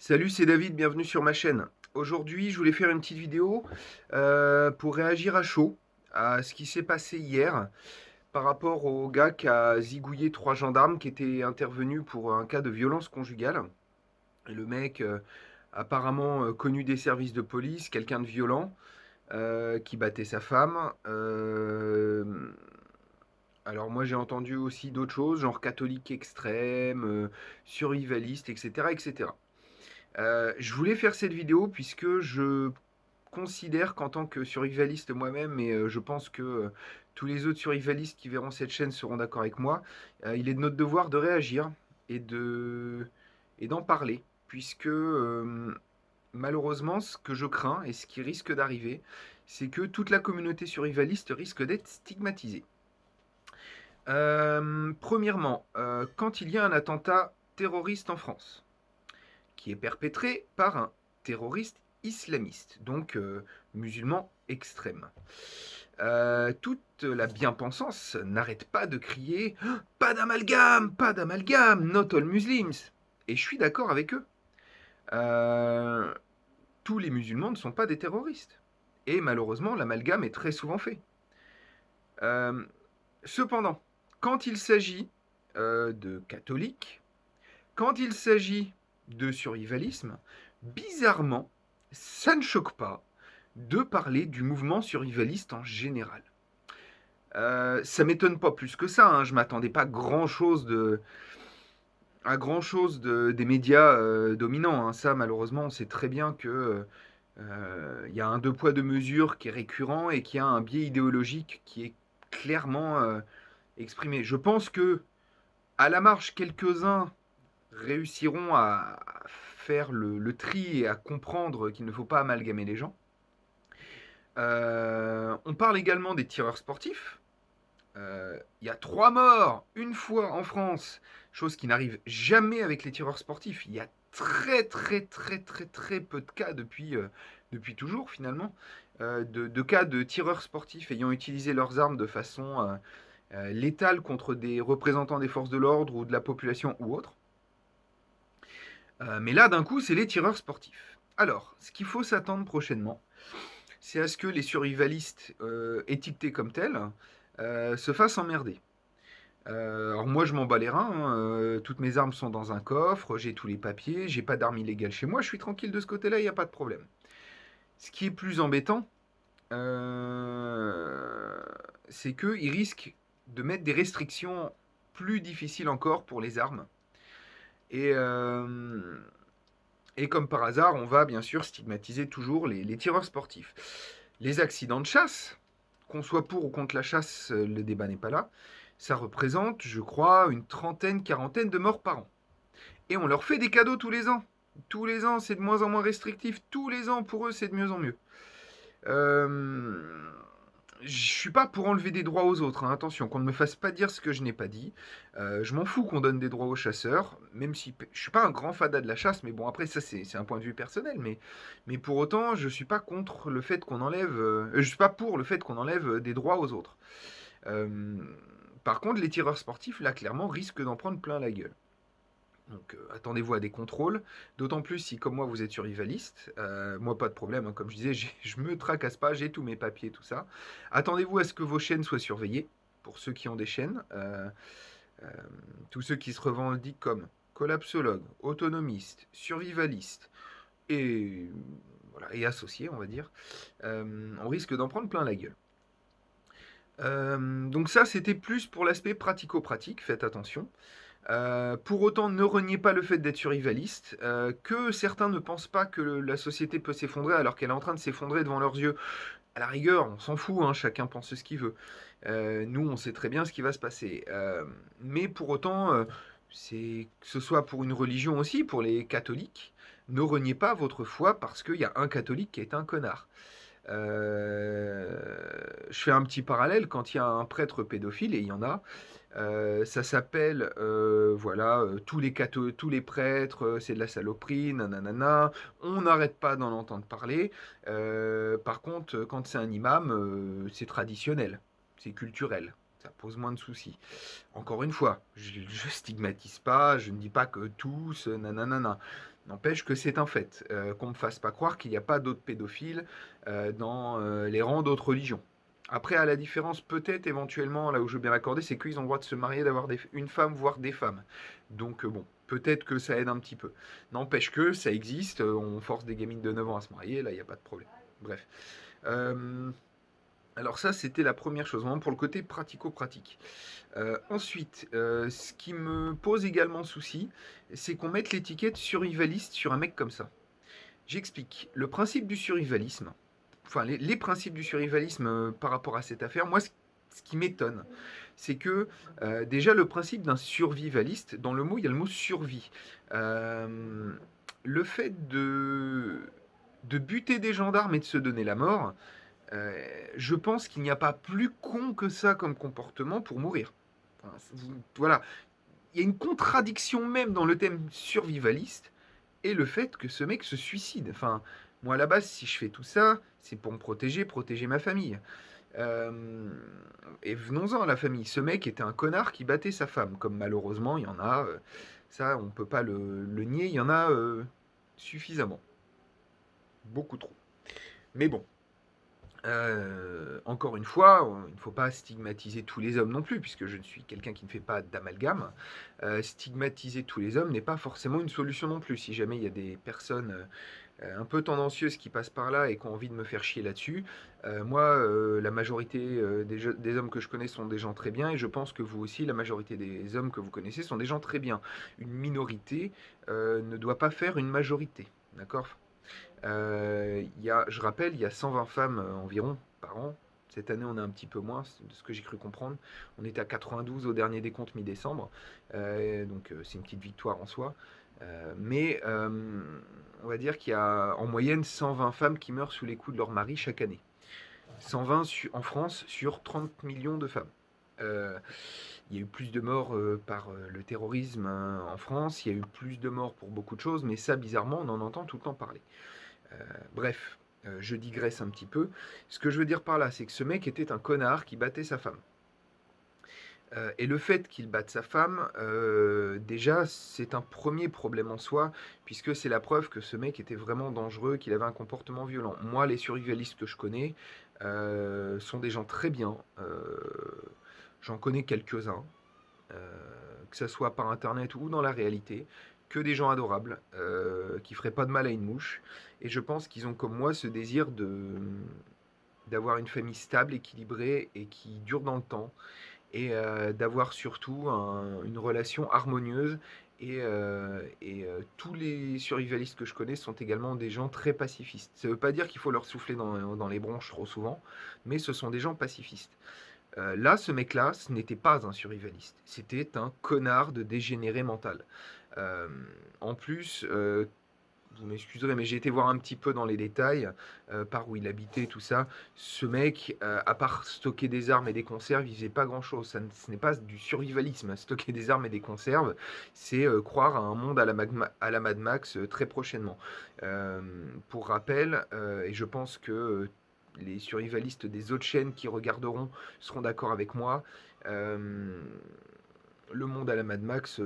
Salut, c'est David, bienvenue sur ma chaîne. Aujourd'hui, je voulais faire une petite vidéo pour réagir à chaud à ce qui s'est passé hier par rapport au gars qui a zigouillé 3 gendarmes qui étaient intervenus pour un cas de violence conjugale. Et le mec, apparemment connu des services de police, quelqu'un de violent, qui battait sa femme. Alors moi j'ai entendu aussi d'autres choses, genre catholique extrême, survivaliste, etc., etc. Je voulais faire cette vidéo puisque je considère qu'en tant que survivaliste moi-même, et je pense que tous les autres survivalistes qui verront cette chaîne seront d'accord avec moi, il est de notre devoir de réagir et d'en parler, puisque malheureusement, ce que je crains et ce qui risque d'arriver, c'est que toute la communauté survivaliste risque d'être stigmatisée. Premièrement, quand il y a un attentat terroriste en France, qui est perpétré par un terroriste islamiste, donc musulman extrême. Toute la bien-pensance n'arrête pas de crier pas d'amalgame, not all Muslims. Et je suis d'accord avec eux. Euh, tous les musulmans ne sont pas des terroristes. Et malheureusement, l'amalgame est très souvent fait. Euh, cependant, quand il s'agit de catholiques, quand il s'agit de survivalisme, bizarrement, ça ne choque pas de parler du mouvement survivaliste en général. Ça m'étonne pas plus que ça, hein, je m'attendais pas à grand chose des médias dominants, hein. Ça, malheureusement, on sait très bien que y a un deux poids deux mesures qui est récurrent et qui a un biais idéologique qui est clairement exprimé. Je pense que à la marge, quelques-uns réussiront à faire le tri et à comprendre qu'il ne faut pas amalgamer les gens. On parle également des tireurs sportifs. Il y a 3 morts une fois en France, chose qui n'arrive jamais avec les tireurs sportifs. Il y a très peu de cas depuis toujours finalement, de cas de tireurs sportifs ayant utilisé leurs armes de façon létale contre des représentants des forces de l'ordre ou de la population ou autre. Mais là, d'un coup, c'est les tireurs sportifs. Alors, ce qu'il faut s'attendre prochainement, c'est à ce que les survivalistes étiquetés comme tels se fassent emmerder. Alors moi, je m'en bats les reins, hein, toutes mes armes sont dans un coffre, j'ai tous les papiers, j'ai pas d'armes illégales chez moi, je suis tranquille de ce côté-là, il n'y a pas de problème. Ce qui est plus embêtant, c'est qu'ils risquent de mettre des restrictions plus difficiles encore pour les armes. Et, Et comme par hasard, on va bien sûr stigmatiser toujours les tireurs sportifs. Les accidents de chasse, qu'on soit pour ou contre la chasse, le débat n'est pas là, ça représente, je crois, une trentaine, quarantaine de morts par an. Et on leur fait des cadeaux tous les ans. Tous les ans, c'est de moins en moins restrictif. Tous les ans, pour eux, c'est de mieux en mieux. Je suis pas pour enlever des droits aux autres, hein. Attention, qu'on ne me fasse pas dire ce que je n'ai pas dit. Je m'en fous qu'on donne des droits aux chasseurs, même si je suis pas un grand fada de la chasse, mais bon, après, ça, c'est un point de vue personnel. Mais pour autant, je suis pas contre le fait qu'on enlève. Je suis pas pour le fait qu'on enlève des droits aux autres. Euh, par contre, les tireurs sportifs, là, clairement, risquent d'en prendre plein la gueule. Donc attendez-vous à des contrôles, d'autant plus si comme moi vous êtes survivaliste, moi pas de problème, hein, comme je disais, je me tracasse pas, j'ai tous mes papiers, tout ça. Attendez-vous à ce que vos chaînes soient surveillées, pour ceux qui ont des chaînes, euh, tous ceux qui se revendiquent comme collapsologues, autonomistes, survivalistes et, voilà, et associés, on va dire, on risque d'en prendre plein la gueule. Donc ça c'était plus pour l'aspect pratico-pratique, faites attention. Pour autant, ne reniez pas le fait d'être survivaliste, que certains ne pensent pas que la société peut s'effondrer alors qu'elle est en train de s'effondrer devant leurs yeux. À la rigueur, on s'en fout, hein, chacun pense ce qu'il veut. Nous, on sait très bien ce qui va se passer. Mais pour autant, c'est que ce soit pour une religion aussi, pour les catholiques, ne reniez pas votre foi parce qu'il y a un catholique qui est un connard. Je fais un petit parallèle quand il y a un prêtre pédophile, et il y en a, ça s'appelle, voilà, tous les prêtres, c'est de la saloperie, nanana. On n'arrête pas d'en entendre parler. Par contre, quand c'est un imam, c'est traditionnel, c'est culturel. pose moins de soucis. Encore une fois, je stigmatise pas, je ne dis pas que tous, nananana. N'empêche que c'est un fait, qu'on me fasse pas croire qu'il n'y a pas d'autres pédophiles dans les rangs d'autres religions. Après, à la différence, peut-être éventuellement, là où je veux bien l'accorder, c'est qu'ils ont le droit de se marier, d'avoir une femme, voire des femmes. Donc bon, peut-être que ça aide un petit peu. N'empêche que ça existe, on force des gamines de 9 ans à se marier, là, il n'y a pas de problème. Bref. Euh, alors ça, c'était la première chose, vraiment pour le côté pratico-pratique. Ensuite, ce qui me pose également souci, c'est qu'on mette l'étiquette survivaliste sur un mec comme ça. J'explique. Le principe du survivalisme, enfin les principes du survivalisme par rapport à cette affaire, moi, ce qui m'étonne, c'est que déjà le principe d'un survivaliste, dans le mot, il y a le mot survie. Euh, le fait de buter des gendarmes et de se donner la mort, je pense qu'il n'y a pas plus con que ça comme comportement pour mourir. Enfin, voilà, il y a une contradiction même dans le thème survivaliste et le fait que ce mec se suicide. Enfin, moi à la base, si je fais tout ça, c'est pour me protéger, protéger ma famille. Euh, et venons-en à la famille. Ce mec était un connard qui battait sa femme, comme malheureusement il y en a. Ça, on peut pas le nier, il y en a suffisamment. Beaucoup trop. Mais bon, encore une fois, il ne faut pas stigmatiser tous les hommes non plus, puisque je ne suis quelqu'un qui ne fait pas d'amalgame. Stigmatiser tous les hommes n'est pas forcément une solution non plus. Si jamais il y a des personnes un peu tendancieuses qui passent par là et qui ont envie de me faire chier là-dessus, moi, la majorité des hommes que je connais sont des gens très bien, et je pense que vous aussi, la majorité des hommes que vous connaissez sont des gens très bien. Une minorité ne doit pas faire une majorité, d'accord? Je rappelle, il y a 120 femmes environ par an. Cette année, on est un petit peu moins, de ce que j'ai cru comprendre. On était à 92 au dernier décompte mi-décembre. Donc, c'est une petite victoire en soi. On va dire qu'il y a en moyenne 120 femmes qui meurent sous les coups de leur mari chaque année. 120 en France sur 30 millions de femmes. Euh, il y a eu plus de morts par le terrorisme en France, il y a eu plus de morts pour beaucoup de choses, mais ça, bizarrement, on en entend tout le temps parler. Bref, je digresse un petit peu. Ce que je veux dire par là, c'est que ce mec était un connard qui battait sa femme. Et le fait qu'il batte sa femme, déjà, c'est un premier problème en soi, puisque c'est la preuve que ce mec était vraiment dangereux, qu'il avait un comportement violent. Moi, les survivalistes que je connais sont des gens très bien. J'en connais quelques-uns, que ce soit par internet ou dans la réalité, que des gens adorables, qui feraient pas de mal à une mouche. Et je pense qu'ils ont comme moi ce désir d'avoir une famille stable, équilibrée et qui dure dans le temps, et d'avoir surtout une relation harmonieuse. Tous les survivalistes que je connais sont également des gens très pacifistes. Ça ne veut pas dire qu'il faut leur souffler dans les bronches trop souvent, mais ce sont des gens pacifistes. Là, ce mec-là, ce n'était pas un survivaliste. C'était un connard de dégénéré mental. Euh, En plus, vous m'excuserez, mais j'ai été voir un petit peu dans les détails, par où il habitait, tout ça. Ce mec, à part stocker des armes et des conserves, il faisait pas grand-chose. Ce n'est pas du survivalisme. Stocker des armes et des conserves, c'est croire à un monde à la Mad Max très prochainement. Euh, pour rappel, et je pense que les survivalistes des autres chaînes qui regarderont seront d'accord avec moi, euh, le monde à la Mad Max,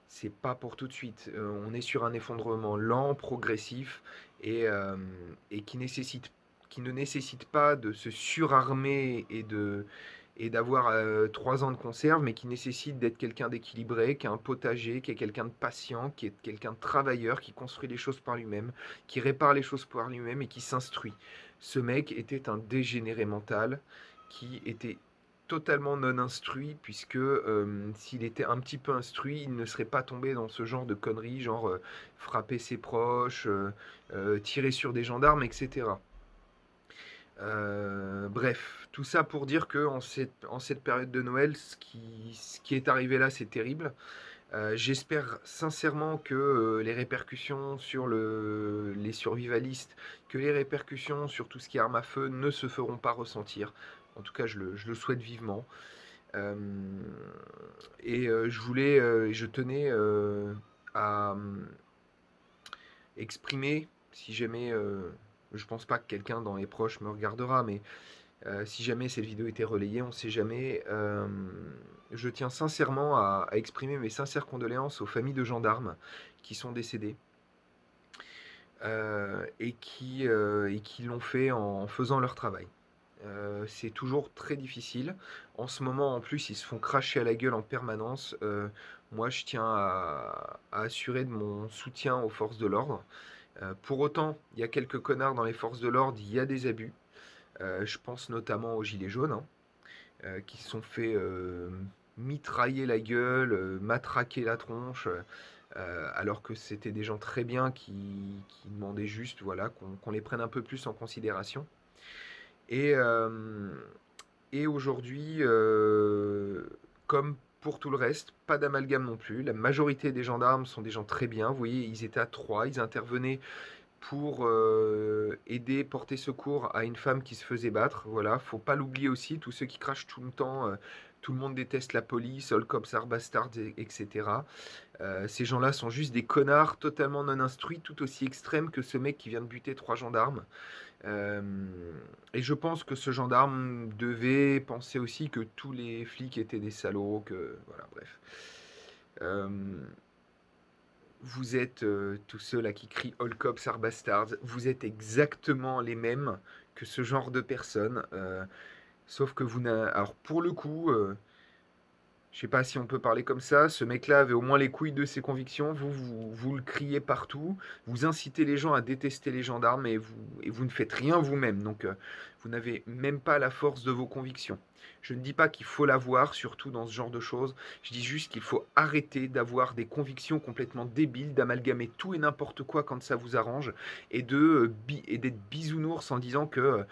c'est pas pour tout de suite. On est sur un effondrement lent, progressif et qui ne nécessite pas de se surarmer et d'avoir 3 ans de conserve, mais qui nécessite d'être quelqu'un d'équilibré, qui a un potager, qui est quelqu'un de patient, qui est quelqu'un de travailleur, qui construit les choses par lui-même, qui répare les choses par lui-même et qui s'instruit. Ce mec était un dégénéré mental qui était totalement non instruit, puisque s'il était un petit peu instruit, il ne serait pas tombé dans ce genre de conneries, genre frapper ses proches, tirer sur des gendarmes, etc. Bref, tout ça pour dire que en cette période de Noël, ce qui est arrivé là, c'est terrible. J'espère sincèrement que les répercussions sur les survivalistes, que les répercussions sur tout ce qui est arme à feu ne se feront pas ressentir. En tout cas, je le souhaite vivement. Euh, je tenais à exprimer, si jamais, je pense pas que quelqu'un dans les proches me regardera, mais Si jamais cette vidéo était relayée, on ne sait jamais. Je tiens sincèrement à exprimer mes sincères condoléances aux familles de gendarmes qui sont décédés et qui l'ont fait en faisant leur travail. C'est toujours très difficile. En ce moment, en plus, ils se font cracher à la gueule en permanence. Moi, je tiens à assurer de mon soutien aux forces de l'ordre. Pour autant, il y a quelques connards dans les forces de l'ordre, il y a des abus. Je pense notamment aux gilets jaunes, hein, qui se sont fait mitrailler la gueule, matraquer la tronche, alors que c'était des gens très bien qui demandaient juste voilà, qu'on les prenne un peu plus en considération. Et, euh, et aujourd'hui, comme pour tout le reste, pas d'amalgame non plus. La majorité des gendarmes sont des gens très bien. Vous voyez, ils étaient à 3, ils intervenaient pour aider, porter secours à une femme qui se faisait battre. Voilà, faut pas l'oublier aussi, tous ceux qui crachent tout le temps, tout le monde déteste la police, all cops are bastards, etc. Ces gens-là sont juste des connards totalement non instruits, tout aussi extrêmes que ce mec qui vient de buter 3 gendarmes. Euh, et je pense que ce gendarme devait penser aussi que tous les flics étaient des salauds, que voilà, bref. Euh, vous êtes tous ceux là qui crient All cops are bastards, vous êtes exactement les mêmes que ce genre de personnes, sauf que vous n'avez... Alors pour le coup, je sais pas si on peut parler comme ça, ce mec-là avait au moins les couilles de ses convictions, vous le criez partout, vous incitez les gens à détester les gendarmes et vous ne faites rien vous-même, donc vous n'avez même pas la force de vos convictions. Je ne dis pas qu'il faut l'avoir, surtout dans ce genre de choses, je dis juste qu'il faut arrêter d'avoir des convictions complètement débiles, d'amalgamer tout et n'importe quoi quand ça vous arrange, et d'être bisounours en disant que,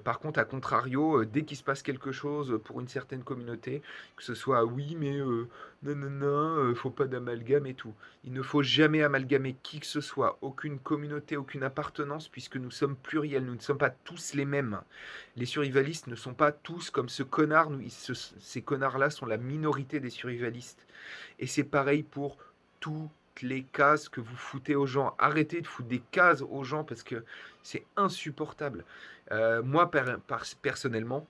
par contre, à contrario, dès qu'il se passe quelque chose pour une certaine communauté, que ce soit oui, mais nanana, faut pas d'amalgame et tout. Il ne faut jamais amalgamer qui que ce soit, aucune communauté, aucune appartenance, puisque nous sommes pluriels, nous ne sommes pas tous les mêmes. Les survivalistes ne sont pas tous comme ce connard, ces connards-là sont la minorité des survivalistes. Et c'est pareil pour toutes les cases que vous foutez aux gens. Arrêtez de foutre des cases aux gens parce que c'est insupportable. Moi, personnellement,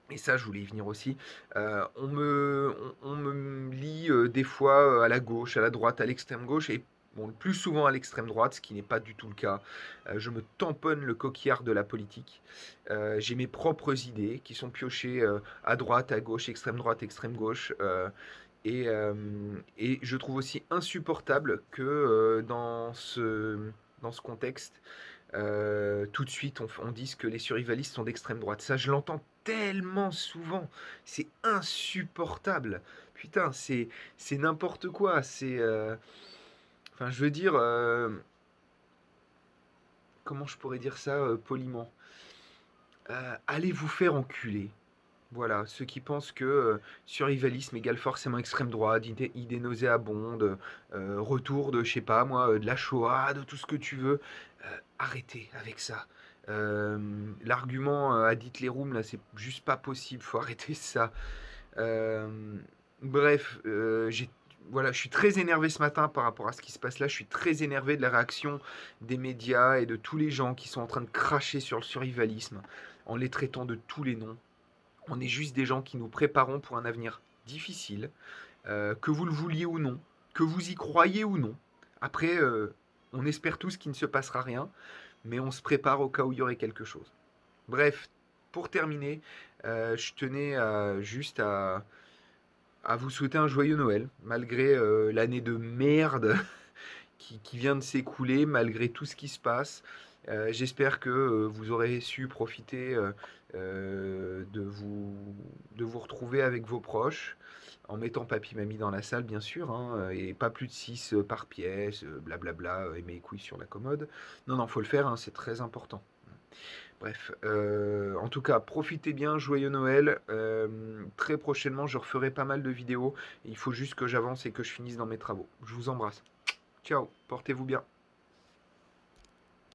et ça, je voulais y venir aussi. On me lit des fois à la gauche, à la droite, à l'extrême gauche, et bon, le plus souvent à l'extrême droite, ce qui n'est pas du tout le cas. Je me tamponne le coquillard de la politique. J'ai mes propres idées qui sont piochées à droite, à gauche, extrême droite, extrême gauche. Et je trouve aussi insupportable que dans ce contexte, tout de suite on dise que les survivalistes sont d'extrême droite. Ça, je l'entends tellement souvent. C'est insupportable. Putain, c'est n'importe quoi. Enfin, je veux dire... comment je pourrais dire ça poliment? Allez vous faire enculer. Voilà, ceux qui pensent que survivalisme égale forcément extrême droite, idée nauséabonde, retour de, je sais pas moi, de la Shoah, de tout ce que tu veux, arrêtez avec ça. L'argument ad Hitlerum, là, c'est juste pas possible, faut arrêter ça. Euh, bref, voilà, je suis très énervé ce matin par rapport à ce qui se passe là. Je suis très énervé de la réaction des médias et de tous les gens qui sont en train de cracher sur le survivalisme en les traitant de tous les noms. On est juste des gens qui nous préparons pour un avenir difficile, que vous le vouliez ou non, que vous y croyez ou non. Après, on espère tous qu'il ne se passera rien, mais on se prépare au cas où il y aurait quelque chose. Bref, pour terminer, je tenais juste à vous souhaiter un joyeux Noël, malgré l'année de merde qui vient de s'écouler, malgré tout ce qui se passe. J'espère que vous aurez su profiter de vous retrouver avec vos proches, en mettant papy-mamie dans la salle, bien sûr, hein, et pas plus de 6 par pièce, blablabla, et mes couilles sur la commode. Non, non, faut le faire, hein, c'est très important. Bref, en tout cas, profitez bien, joyeux Noël. Très prochainement, je referai pas mal de vidéos. Il faut juste que j'avance et que je finisse dans mes travaux. Je vous embrasse. Ciao, portez-vous bien.